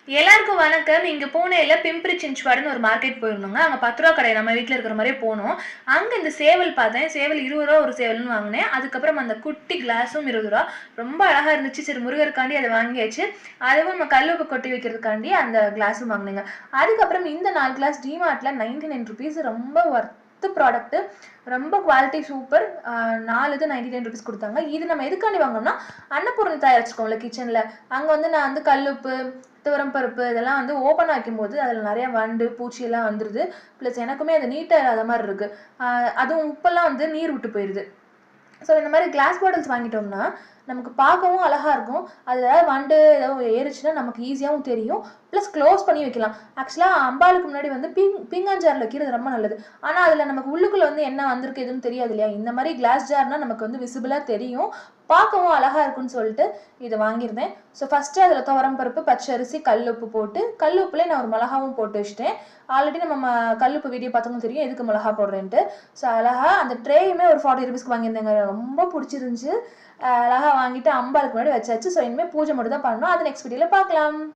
எல்லாருக்கும் வணக்கம். இங்க பூனேல பிம்பிரி சின்ச்வாடுன்னு ஒரு மார்க்கெட் போயிருந்தோங்க. அங்க ரூ. 10 கடை நம்ம வீட்ல இருக்கிற மாரியே போனோம். அங்க இந்த சேவல் பார்த்தேன். சேவல் ரூ. 20 ஒரு சேவல்ன்னு வாங்குனேன். அதுக்கப்புறம் அந்த குட்டி கிளாஸும் ரூ. 20. ரொம்ப அழகா இருந்துச்சு. சரி முருகருக்காண்டி அத வாங்கியாச்சு. அதுவும் நம்ம கல் உப்பு கொட்டி வைக்கிறதுக்காண்டி அந்த கிளாஸும் வாங்குனேங்க. அதுக்கப்புறம் இந்த 4 கிளாஸ் டிமார்ட்ல ₹99 ரொம்ப ப்ராடக்ட். ரொம்ப குவாலிட்டி சூப்பர். 4 இது ₹99 குடுத்தாங்க. இது நம்ம எதுக்காண்டி வாங்குனோம்னா, அன்னபூரணி தயாரிச்சுக்கோம்ல கிச்சன்ல. அங்க வந்து நான் வந்து கல்லுப்பு, துவரம் பருப்பு இதெல்லாம் வந்து ஓப்பனா வைக்கும்போது அதுல நிறைய வண்டு, பூச்சி எல்லாம் வந்துருது. பிளஸ் எனக்குமே அது நீட்டா இல்லாத மாதிரி இருக்கு. அதுவும் உப்பெல்லாம் வந்து நீர் விட்டு போயிருது. ஸோ இந்த மாதிரி கிளாஸ் பாட்டில்ஸ் வாங்கிட்டோம்னா நமக்கு பார்க்கவும் அழகா இருக்கும். அதில் ஏதாவது வண்டு ஏதாவது ஏறிச்சுன்னா நமக்கு ஈஸியாகவும் தெரியும். ப்ளஸ் க்ளோஸ் பண்ணி வைக்கலாம். ஆக்சுவலாக அம்பாளுக்கு முன்னாடி வந்து பீங்கான் வைக்கிறது ரொம்ப நல்லது. ஆனால் அதில் நமக்கு உள்ளுக்குள்ளே வந்து என்ன வந்திருக்கு எதுவும் தெரியாது இல்லையா? இந்த மாதிரி கிளாஸ் ஜார்னால் நமக்கு வந்து விசிபிளாக தெரியும், பார்க்கவும் அழகாக இருக்குன்னு சொல்லிட்டு இதை வாங்கியிருந்தேன். ஸோ ஃபஸ்ட்டு அதில் துவரம் பருப்பு, பச்சரிசி, கல்லுப்பு போட்டு, கல்லுப்புலேயே நான் ஒரு மிளகாவும் போட்டு வச்சுட்டேன். ஆல்ரெடி நம்ம கல்லுப்பு வீடியோ பார்த்தவங்க தெரியும் எதுக்கு மிளகா போடுறேன்ட்டு. ஸோ அழகா அந்த ட்ரேயுமே ஒரு ₹40 வாங்கியிருந்தேங்க. ரொம்ப பிடிச்சிருந்துச்சு. அழகா வாங்கிட்டு அம்பாளுக்கு முன்னாடி வச்சாச்சு. ஸோ இனிமேல் பூஜை மட்டும் தான் பண்ணணும். அது நெக்ஸ்ட் வீடியோவில் பார்க்கலாம்.